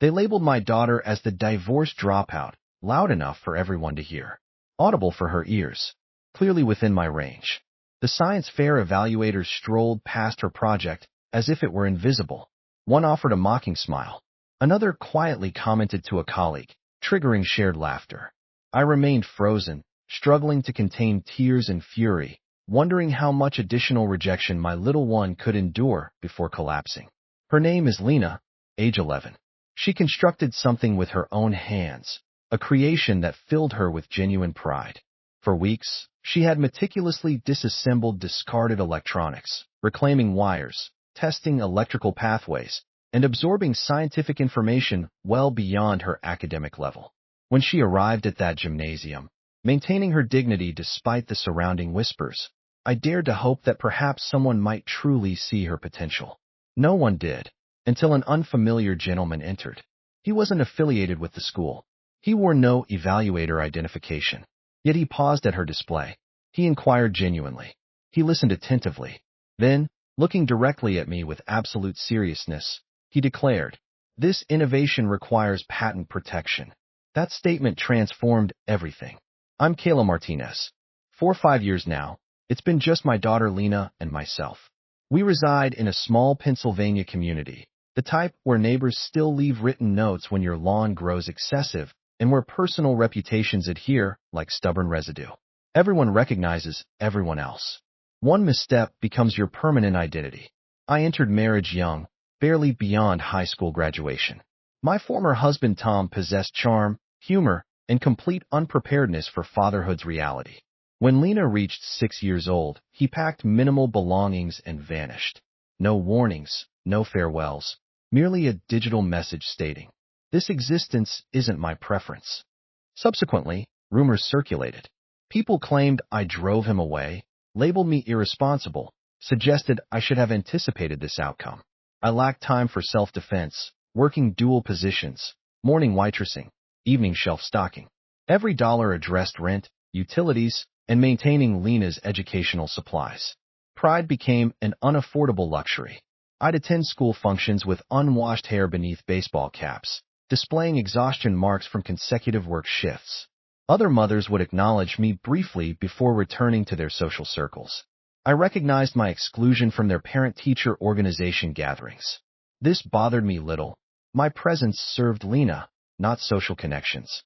They labeled my daughter as the divorced dropout, loud enough for everyone to hear, audible for her ears, clearly within my range. The science fair evaluators strolled past her project as if it were invisible. One offered a mocking smile. Another quietly commented to a colleague, triggering shared laughter. I remained frozen, struggling to contain tears and fury, wondering how much additional rejection my little one could endure before collapsing. Her name is Lena, age 11. She constructed something with her own hands, a creation that filled her with genuine pride. For weeks, she had meticulously disassembled discarded electronics, reclaiming wires, testing electrical pathways, and absorbing scientific information well beyond her academic level. When she arrived at that gymnasium, maintaining her dignity despite the surrounding whispers, I dared to hope that perhaps someone might truly see her potential. No one did, until an unfamiliar gentleman entered. He wasn't affiliated with the school. He wore no evaluator identification. Yet he paused at her display. He inquired genuinely. He listened attentively. Then, looking directly at me with absolute seriousness, he declared, "This innovation requires patent protection." That statement transformed everything. I'm Kayla Martinez. For 5 years now, it's been just my daughter Lena and myself. We reside in a small Pennsylvania community, the type where neighbors still leave written notes when your lawn grows excessive and where personal reputations adhere like stubborn residue. Everyone recognizes everyone else. One misstep becomes your permanent identity. I entered marriage young, barely beyond high school graduation. My former husband Tom possessed charm, humor, and complete unpreparedness for fatherhood's reality. When Lena reached 6 years old, he packed minimal belongings and vanished. No warnings, no farewells, merely a digital message stating, "This existence isn't my preference." Subsequently, rumors circulated. People claimed I drove him away, labeled me irresponsible, suggested I should have anticipated this outcome. I lacked time for self-defense, working dual positions, morning waitressing, evening shelf stocking. Every dollar addressed rent, utilities, and maintaining Lena's educational supplies. Pride became an unaffordable luxury. I'd attend school functions with unwashed hair beneath baseball caps, displaying exhaustion marks from consecutive work shifts. Other mothers would acknowledge me briefly before returning to their social circles. I recognized my exclusion from their parent-teacher organization gatherings. This bothered me little. My presence served Lena, not social connections.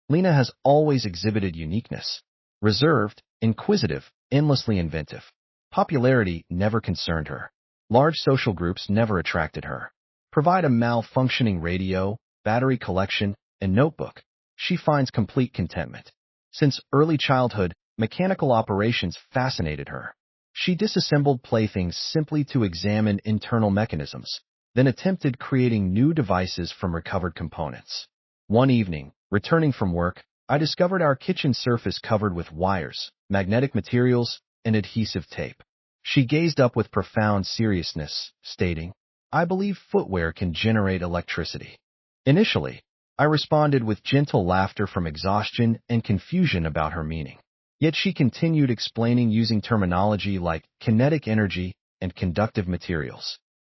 Lena has always exhibited uniqueness. Reserved, inquisitive, endlessly inventive. Popularity never concerned her. Large social groups never attracted her. Provide a malfunctioning radio, battery collection, and notebook. She finds complete contentment. Since early childhood, mechanical operations fascinated her. She disassembled playthings simply to examine internal mechanisms, then attempted creating new devices from recovered components. One evening, returning from work, I discovered our kitchen surface covered with wires, magnetic materials, and adhesive tape. She gazed up with profound seriousness, stating, "I believe footwear can generate electricity." Initially, I responded with gentle laughter from exhaustion and confusion about her meaning. Yet she continued explaining using terminology like kinetic energy and conductive materials.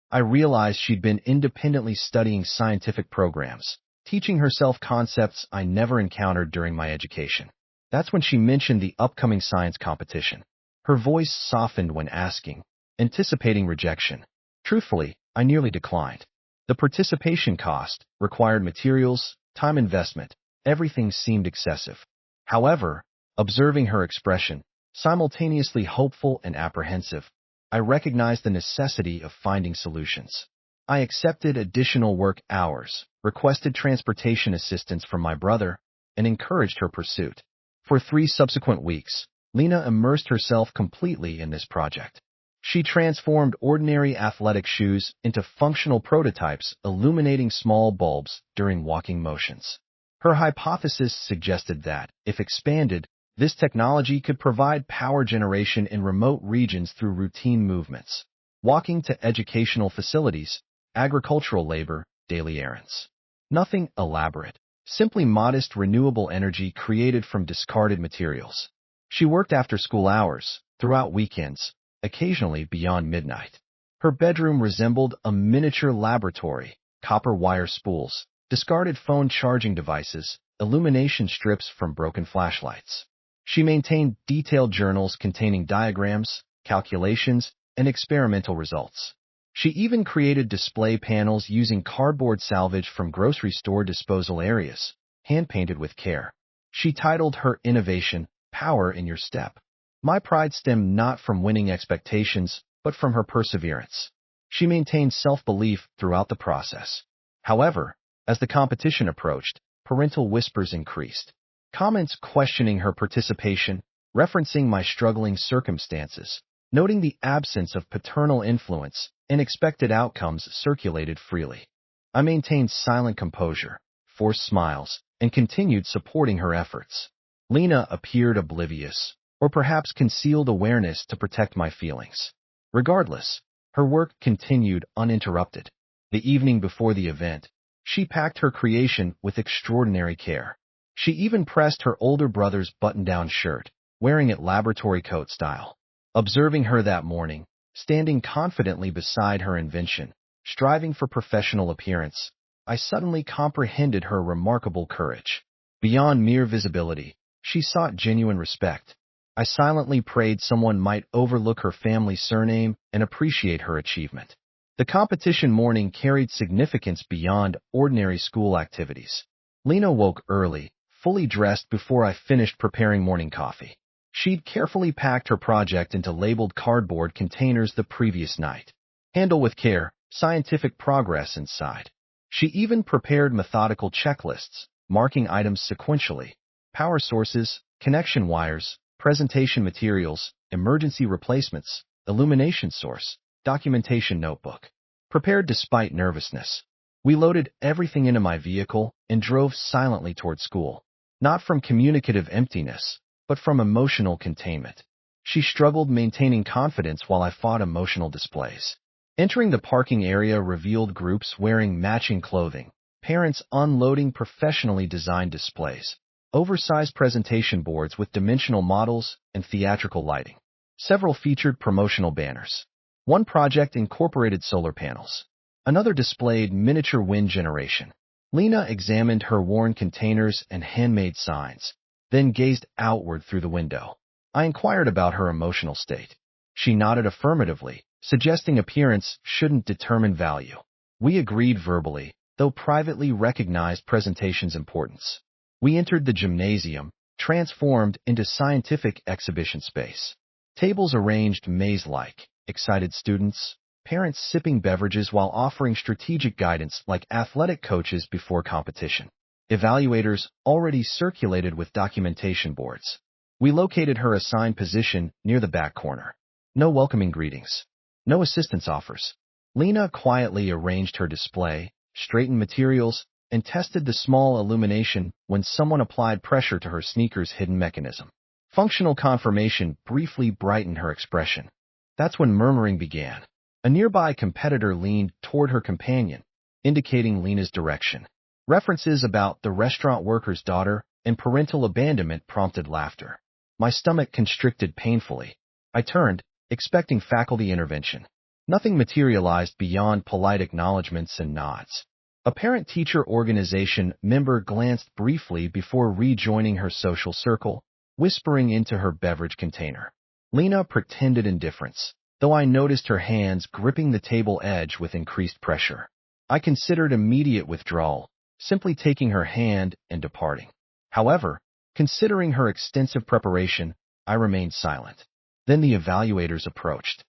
I realized she'd been independently studying scientific programs, teaching herself concepts I never encountered during my education. That's when she mentioned the upcoming science competition. Her voice softened when asking, anticipating rejection. Truthfully, I nearly declined. The participation cost, required materials, time investment, everything seemed excessive. However, observing her expression, simultaneously hopeful and apprehensive, I recognized the necessity of finding solutions. I accepted additional work hours, requested transportation assistance from my brother, and encouraged her pursuit. For 3 subsequent weeks, Lena immersed herself completely in this project. She transformed ordinary athletic shoes into functional prototypes illuminating small bulbs during walking motions. Her hypothesis suggested that, if expanded, this technology could provide power generation in remote regions through routine movements, walking to educational facilities, agricultural labor, daily errands. Nothing elaborate, simply modest renewable energy created from discarded materials. She worked after school hours, throughout weekends, occasionally beyond midnight. Her bedroom resembled a miniature laboratory, copper wire spools, discarded phone charging devices, illumination strips from broken flashlights. She maintained detailed journals containing diagrams, calculations, and experimental results. She even created display panels using cardboard salvage from grocery store disposal areas, hand-painted with care. She titled her innovation, Power in Your Step. My pride stemmed not from winning expectations, but from her perseverance. She maintained self-belief throughout the process. However, as the competition approached, parental whispers increased. Comments questioning her participation, referencing my struggling circumstances, noting the absence of paternal influence, and expected outcomes circulated freely. I maintained silent composure, forced smiles, and continued supporting her efforts. Lena appeared oblivious, or perhaps concealed awareness to protect my feelings. Regardless, her work continued uninterrupted. The evening before the event, she packed her creation with extraordinary care. She even pressed her older brother's button-down shirt, wearing it laboratory coat style. Observing her that morning, standing confidently beside her invention, striving for professional appearance, I suddenly comprehended her remarkable courage. Beyond mere visibility, she sought genuine respect. I silently prayed someone might overlook her family surname and appreciate her achievement. The competition morning carried significance beyond ordinary school activities. Lena woke early, fully dressed before I finished preparing morning coffee. She'd carefully packed her project into labeled cardboard containers the previous night. Handle with care, scientific progress inside. She even prepared methodical checklists, marking items sequentially: power sources, connection wires, presentation materials, emergency replacements, illumination source, documentation notebook. Prepared despite nervousness. We loaded everything into my vehicle and drove silently toward school. Not from communicative emptiness, but from emotional containment. She struggled maintaining confidence while I fought emotional displays. Entering the parking area revealed groups wearing matching clothing, parents unloading professionally designed displays, oversized presentation boards with dimensional models and theatrical lighting. Several featured promotional banners. One project incorporated solar panels. Another displayed miniature wind generation. Lena examined her worn containers and handmade signs, then gazed outward through the window. I inquired about her emotional state. She nodded affirmatively, suggesting appearance shouldn't determine value. We agreed verbally, though privately recognized presentation's importance. We entered the gymnasium, transformed into scientific exhibition space. Tables arranged maze-like, excited students, parents sipping beverages while offering strategic guidance like athletic coaches before competition. Evaluators already circulated with documentation boards. We located her assigned position near the back corner. No welcoming greetings. No assistance offers. Lena quietly arranged her display, straightened materials, and tested the small illumination when someone applied pressure to her sneaker's hidden mechanism. Functional confirmation briefly brightened her expression. That's when murmuring began. A nearby competitor leaned toward her companion, indicating Lena's direction. References about the restaurant worker's daughter and parental abandonment prompted laughter. My stomach constricted painfully. I turned, expecting faculty intervention. Nothing materialized beyond polite acknowledgments and nods. A parent-teacher organization member glanced briefly before rejoining her social circle, whispering into her beverage container. Lena pretended indifference, though I noticed her hands gripping the table edge with increased pressure. I considered immediate withdrawal, simply taking her hand and departing. However, considering her extensive preparation, I remained silent. Then the evaluators approached.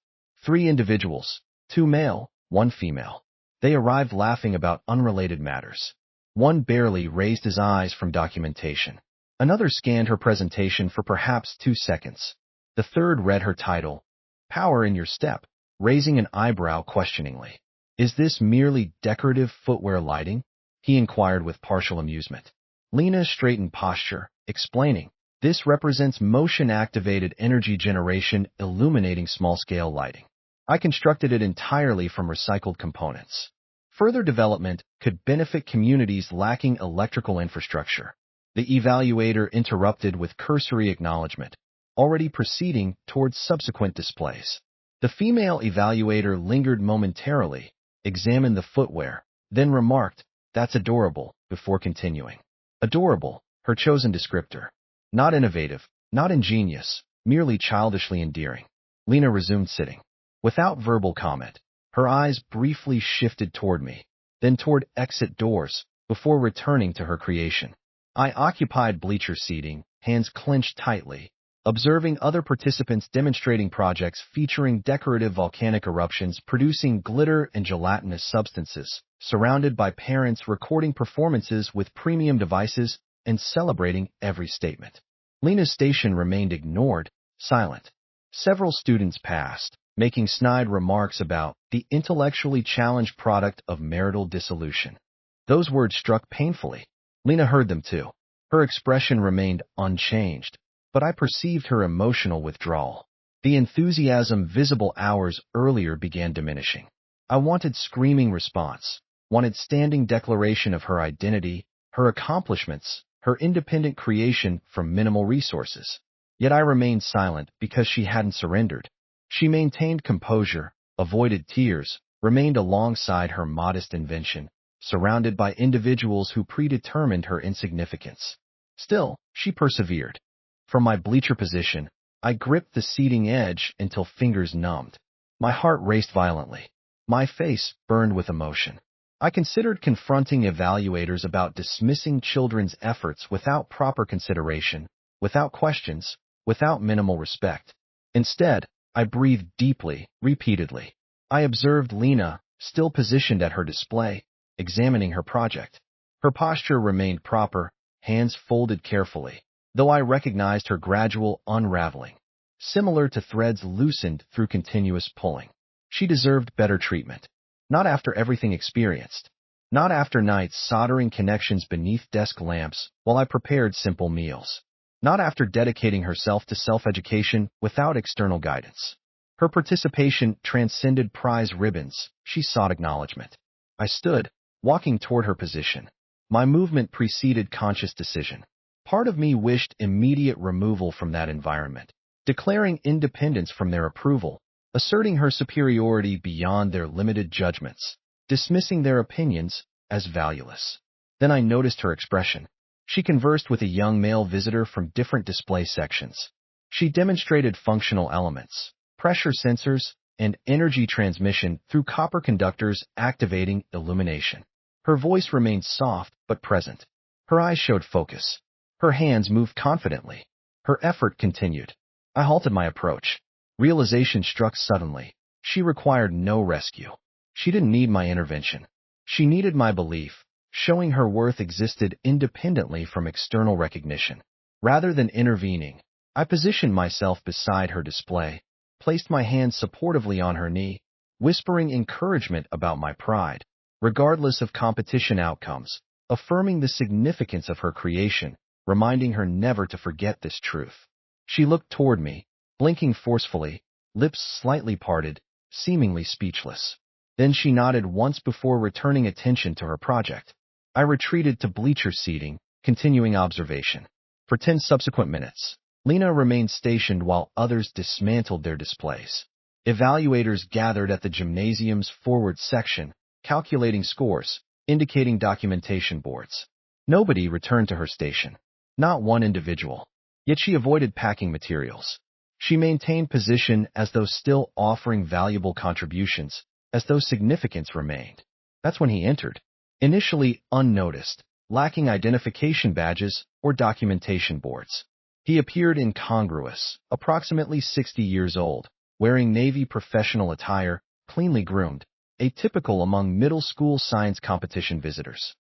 3 individuals, 2 male, 1 female. They arrived laughing about unrelated matters. One barely raised his eyes from documentation. Another scanned her presentation for perhaps 2 seconds. The third read her title, Power in Your Step, raising an eyebrow questioningly. Is this merely decorative footwear lighting? He inquired with partial amusement. Lena straightened posture, explaining, this represents motion-activated energy generation illuminating small-scale lighting. I constructed it entirely from recycled components. Further development could benefit communities lacking electrical infrastructure. The evaluator interrupted with cursory acknowledgement, already proceeding towards subsequent displays. The female evaluator lingered momentarily, examined the footwear, then remarked, That's adorable, before continuing. Adorable, her chosen descriptor. Not innovative, not ingenious, merely childishly endearing. Lena resumed sitting. Without verbal comment, her eyes briefly shifted toward me, then toward exit doors, before returning to her creation. I occupied bleacher seating, hands clenched tightly, observing other participants demonstrating projects featuring decorative volcanic eruptions producing glitter and gelatinous substances, surrounded by parents recording performances with premium devices and celebrating every statement. Lena's station remained ignored, silent. Several students passed, making snide remarks about the intellectually challenged product of marital dissolution. Those words struck painfully. Lena heard them too. Her expression remained unchanged, but I perceived her emotional withdrawal. The enthusiasm visible hours earlier began diminishing. I wanted screaming response, wanted standing declaration of her identity, her accomplishments, her independent creation from minimal resources. Yet I remained silent because she hadn't surrendered. She maintained composure, avoided tears, remained alongside her modest invention, surrounded by individuals who predetermined her insignificance. Still, she persevered. From my bleacher position, I gripped the seating edge until fingers numbed. My heart raced violently. My face burned with emotion. I considered confronting evaluators about dismissing children's efforts without proper consideration, without questions, without minimal respect. Instead, I breathed deeply, repeatedly. I observed Lena, still positioned at her display, examining her project. Her posture remained proper, hands folded carefully, though I recognized her gradual unraveling, similar to threads loosened through continuous pulling. She deserved better treatment. Not after everything experienced. Not after nights soldering connections beneath desk lamps while I prepared simple meals. Not after dedicating herself to self-education without external guidance. Her participation transcended prize ribbons. She sought acknowledgement. I stood, walking toward her position. My movement preceded conscious decision. Part of me wished immediate removal from that environment, declaring independence from their approval, asserting her superiority beyond their limited judgments, dismissing their opinions as valueless. Then I noticed her expression. She conversed with a young male visitor from different display sections. She demonstrated functional elements, pressure sensors, and energy transmission through copper conductors activating illumination. Her voice remained soft but present. Her eyes showed focus. Her hands moved confidently. Her effort continued. I halted my approach. Realization struck suddenly. She required no rescue. She didn't need my intervention. She needed my belief, showing her worth existed independently from external recognition. Rather than intervening, I positioned myself beside her display, placed my hand supportively on her knee, whispering encouragement about my pride, regardless of competition outcomes, affirming the significance of her creation, reminding her never to forget this truth. She looked toward me, blinking forcefully, lips slightly parted, seemingly speechless. Then she nodded once before returning attention to her project. I retreated to bleacher seating, continuing observation. For 10 subsequent minutes, Lena remained stationed while others dismantled their displays. Evaluators gathered at the gymnasium's forward section, calculating scores, indicating documentation boards. Nobody returned to her station. Not one individual. Yet she avoided packing materials. She maintained position as though still offering valuable contributions, as though significance remained. That's when he entered. Initially unnoticed, lacking identification badges or documentation boards. He appeared incongruous, approximately 60 years old, wearing Navy professional attire, cleanly groomed, atypical among middle school science competition visitors.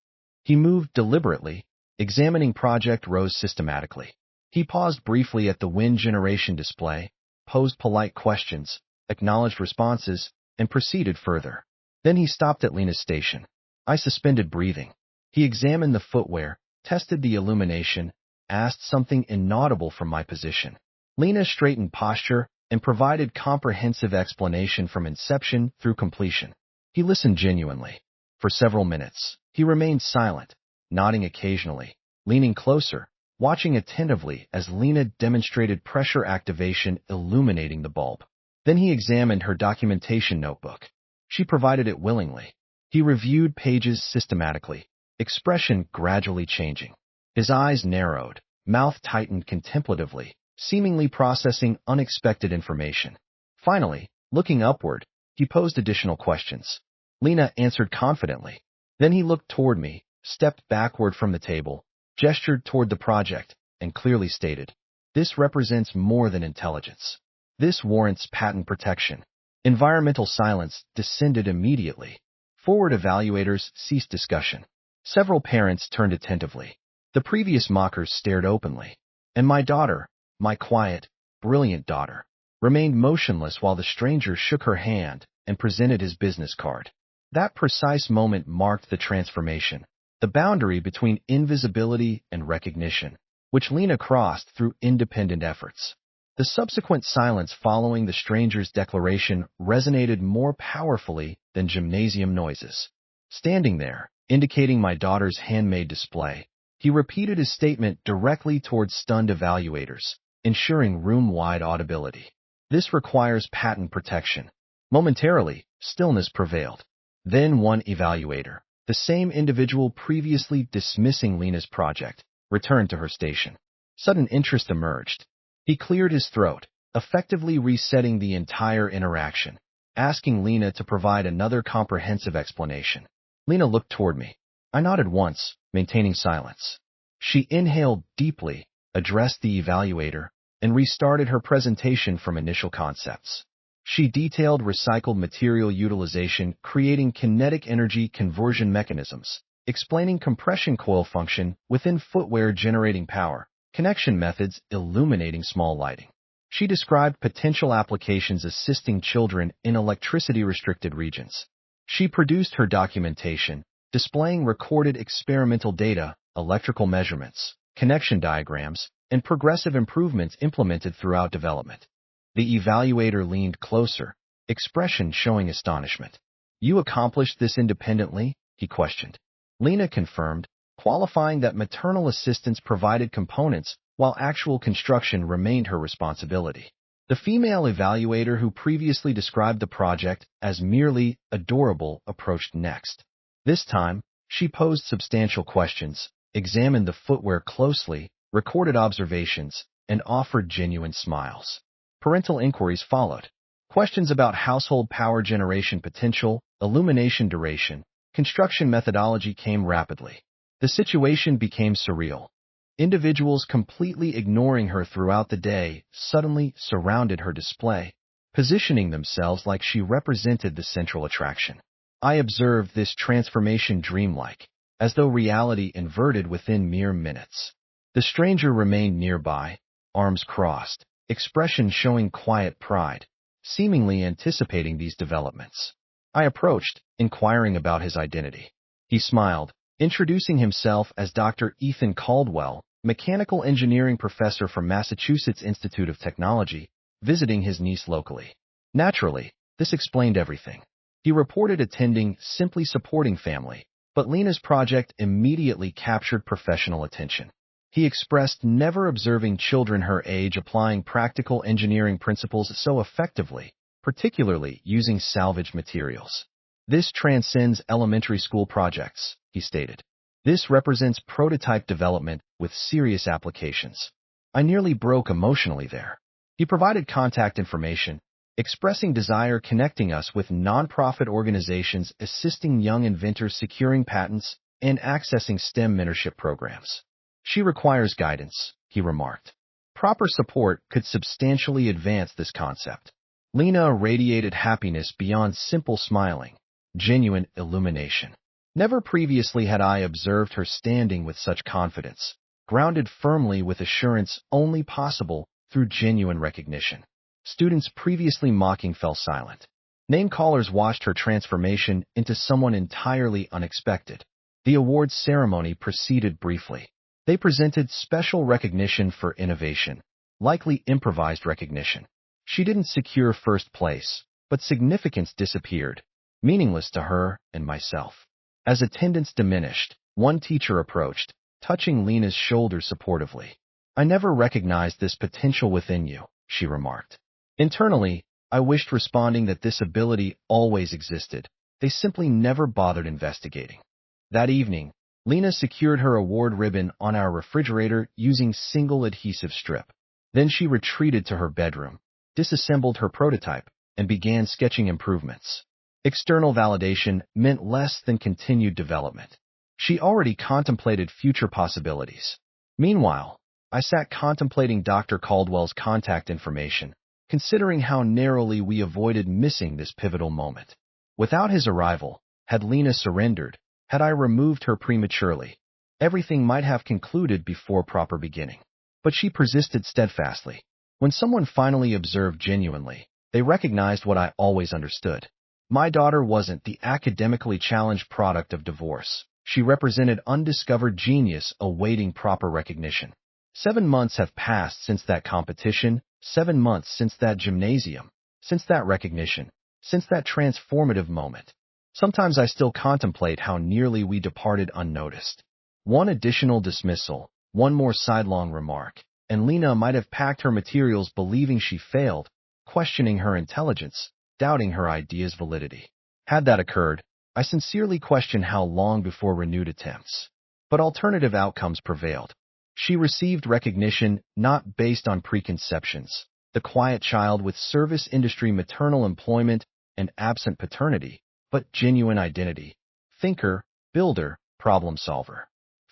He moved deliberately, examining project rows systematically. He paused briefly at the wind generation display, posed polite questions, acknowledged responses, and proceeded further. Then he stopped at Lena's station. I suspended breathing. He examined the footwear, tested the illumination, asked something inaudible from my position. Lena straightened posture and provided comprehensive explanation from inception through completion. He listened genuinely. For several minutes, he remained silent, nodding occasionally, leaning closer, watching attentively as Lena demonstrated pressure activation illuminating the bulb. Then he examined her documentation notebook. She provided it willingly. He reviewed pages systematically, expression gradually changing. His eyes narrowed, mouth tightened contemplatively, seemingly processing unexpected information. Finally, looking upward, he posed additional questions. Lena answered confidently. Then he looked toward me, stepped backward from the table, gestured toward the project, and clearly stated, "This represents more than intelligence. This warrants patent protection." Environmental silence descended immediately. Forward evaluators ceased discussion. Several parents turned attentively. The previous mockers stared openly. And my daughter, my quiet, brilliant daughter, remained motionless while the stranger shook her hand and presented his business card. That precise moment marked the transformation, the boundary between invisibility and recognition, which Lena crossed through independent efforts. The subsequent silence following the stranger's declaration resonated more powerfully than gymnasium noises. Standing there, indicating my daughter's handmade display, he repeated his statement directly towards stunned evaluators, ensuring room-wide audibility. "This requires patent protection." Momentarily, stillness prevailed. Then one evaluator, the same individual previously dismissing Lena's project, returned to her station. Sudden interest emerged. He cleared his throat, effectively resetting the entire interaction, asking Lena to provide another comprehensive explanation. Lena looked toward me. I nodded once, maintaining silence. She inhaled deeply, addressed the evaluator, and restarted her presentation from initial concepts. She detailed recycled material utilization, creating kinetic energy conversion mechanisms, explaining compression coil function within footwear generating power, connection methods illuminating small lighting. She described potential applications assisting children in electricity-restricted regions. She produced her documentation, displaying recorded experimental data, electrical measurements, connection diagrams, and progressive improvements implemented throughout development. The evaluator leaned closer, expression showing astonishment. "You accomplished this independently?" he questioned. Lena confirmed, qualifying that maternal assistance provided components while actual construction remained her responsibility. The female evaluator who previously described the project as merely adorable approached next. This time, she posed substantial questions, examined the footwear closely, recorded observations, and offered genuine smiles. Parental inquiries followed. Questions about household power generation potential, illumination duration, construction methodology came rapidly. The situation became surreal. Individuals completely ignoring her throughout the day suddenly surrounded her display, positioning themselves like she represented the central attraction. I observed this transformation dreamlike, as though reality inverted within mere minutes. The stranger remained nearby, arms crossed, expression showing quiet pride, seemingly anticipating these developments. I approached, inquiring about his identity. He smiled, introducing himself as Dr. Ethan Caldwell, mechanical engineering professor from Massachusetts Institute of Technology, visiting his niece locally. Naturally, this explained everything. He reported attending Simply Supporting Family, but Lena's project immediately captured professional attention. He expressed never observing children her age applying practical engineering principles so effectively, particularly using salvaged materials. "This transcends elementary school projects," he stated. "This represents prototype development with serious applications." I nearly broke emotionally there. He provided contact information, expressing desire connecting us with nonprofit organizations assisting young inventors securing patents and accessing STEM mentorship programs. "She requires guidance," he remarked. "Proper support could substantially advance this concept." Lena radiated happiness beyond simple smiling, genuine illumination. Never previously had I observed her standing with such confidence, grounded firmly with assurance only possible through genuine recognition. Students previously mocking fell silent. Name callers watched her transformation into someone entirely unexpected. The awards ceremony proceeded briefly. They presented special recognition for innovation, likely improvised recognition. She didn't secure first place, but significance disappeared, meaningless to her and myself. As attendance diminished, one teacher approached, touching Lena's shoulder supportively. "I never recognized this potential within you," she remarked. Internally, I wished responding that this ability always existed. They simply never bothered investigating. That evening, Lena secured her award ribbon on our refrigerator using single adhesive strip. Then she retreated to her bedroom, disassembled her prototype, and began sketching improvements. External validation meant less than continued development. She already contemplated future possibilities. Meanwhile, I sat contemplating Dr. Caldwell's contact information, considering how narrowly we avoided missing this pivotal moment. Without his arrival, had Lena surrendered, had I removed her prematurely, everything might have concluded before proper beginning. But she persisted steadfastly. When someone finally observed genuinely, they recognized what I always understood. My daughter wasn't the academically challenged product of divorce. She represented undiscovered genius awaiting proper recognition. 7 months have passed since that competition, 7 months since that gymnasium, since that recognition, since that transformative moment. Sometimes I still contemplate how nearly we departed unnoticed. One additional dismissal, one more sidelong remark, and Lena might have packed her materials believing she failed, questioning her intelligence, doubting her idea's validity. Had that occurred, I sincerely question how long before renewed attempts. But alternative outcomes prevailed. She received recognition not based on preconceptions, the quiet child with service industry maternal employment and absent paternity, but genuine identity, thinker, builder, problem solver.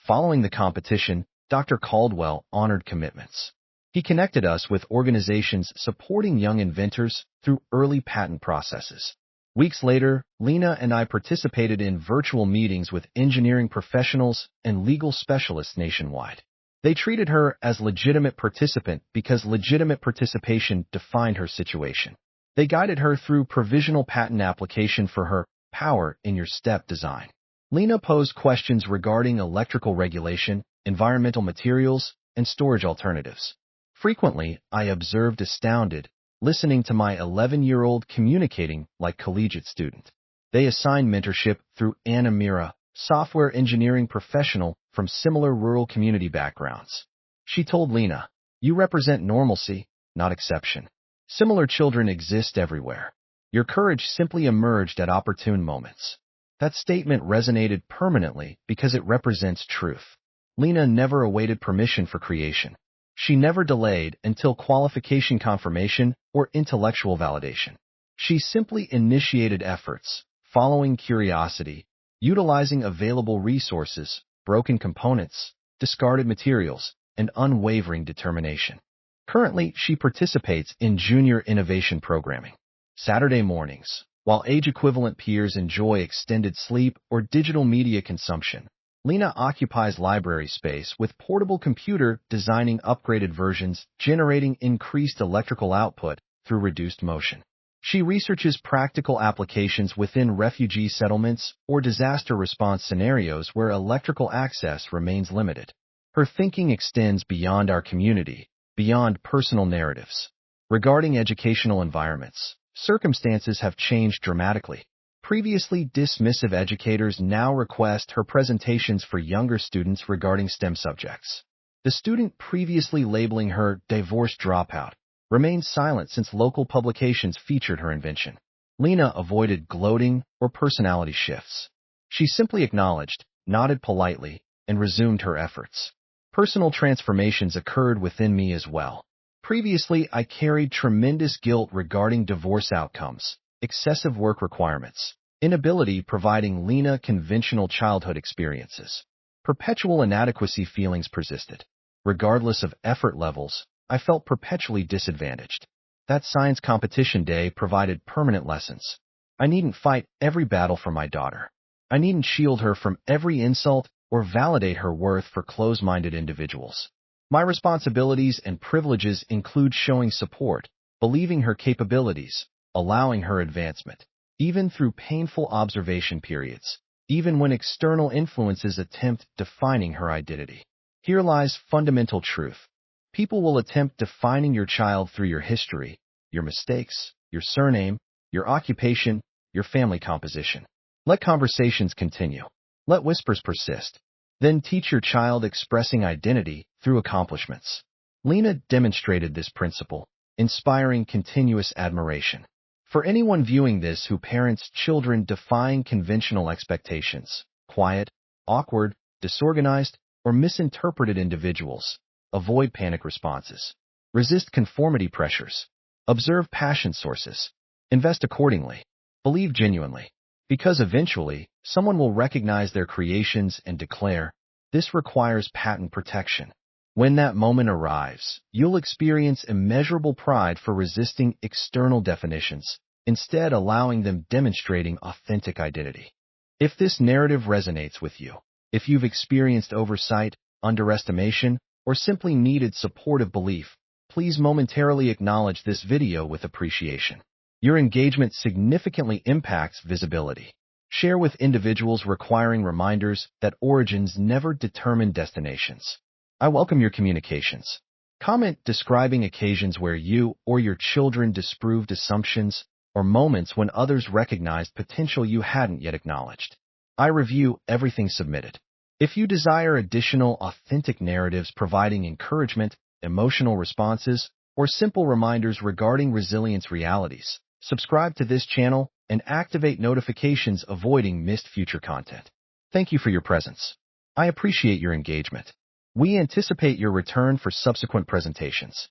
Following the competition, Dr. Caldwell honored commitments. He connected us with organizations supporting young inventors through early patent processes. Weeks later, Lena and I participated in virtual meetings with engineering professionals and legal specialists nationwide. They treated her as legitimate participant because legitimate participation defined her situation. They guided her through provisional patent application for her Power in Your Step design. Lena posed questions regarding electrical regulation, environmental materials, and storage alternatives. Frequently, I observed astounded, listening to my 11-year-old communicating like collegiate student. They assigned mentorship through Anna Mira, software engineering professional from similar rural community backgrounds. She told Lena, "You represent normalcy, not exception. Similar children exist everywhere. Your courage simply emerged at opportune moments." That statement resonated permanently because it represents truth. Lena never awaited permission for creation. She never delayed until qualification confirmation or intellectual validation. She simply initiated efforts, following curiosity, utilizing available resources, broken components, discarded materials, and unwavering determination. Currently, she participates in junior innovation programming. Saturday mornings, while age-equivalent peers enjoy extended sleep or digital media consumption, Lena occupies library space with portable computer designing upgraded versions, generating increased electrical output through reduced motion. She researches practical applications within refugee settlements or disaster response scenarios where electrical access remains limited. Her thinking extends beyond our community, beyond personal narratives. Regarding educational environments, circumstances have changed dramatically. Previously dismissive educators now request her presentations for younger students regarding STEM subjects. The student previously labeling her divorced dropout remains silent since local publications featured her invention. Lena avoided gloating or personality shifts. She simply acknowledged, nodded politely, and resumed her efforts. Personal transformations occurred within me as well. Previously, I carried tremendous guilt regarding divorce outcomes, excessive work requirements, inability providing Lena conventional childhood experiences. Perpetual inadequacy feelings persisted. Regardless of effort levels, I felt perpetually disadvantaged. That science competition day provided permanent lessons. I needn't fight every battle for my daughter. I needn't shield her from every insult or validate her worth for close-minded individuals. My responsibilities and privileges include showing support, believing her capabilities, allowing her advancement, even through painful observation periods, even when external influences attempt defining her identity. Here lies fundamental truth. People will attempt defining your child through your history, your mistakes, your surname, your occupation, your family composition. Let conversations continue. Let whispers persist. Then teach your child expressing identity through accomplishments. Lena demonstrated this principle, inspiring continuous admiration. For anyone viewing this who parents children defying conventional expectations, quiet, awkward, disorganized, or misinterpreted individuals. Avoid panic responses. Resist conformity pressures. Observe passion sources. Invest accordingly. Believe genuinely. Because eventually, someone will recognize their creations and declare, "This requires patent protection." When that moment arrives, you'll experience immeasurable pride for resisting external definitions, instead allowing them demonstrating authentic identity. If this narrative resonates with you, if you've experienced oversight, underestimation, or simply needed supportive belief, please momentarily acknowledge this video with appreciation. Your engagement significantly impacts visibility. Share with individuals requiring reminders that origins never determine destinations. I welcome your communications. Comment describing occasions where you or your children disproved assumptions or moments when others recognized potential you hadn't yet acknowledged. I review everything submitted. If you desire additional authentic narratives providing encouragement, emotional responses, or simple reminders regarding resilience realities, subscribe to this channel and activate notifications avoiding missed future content. Thank you for your presence. I appreciate your engagement. We anticipate your return for subsequent presentations.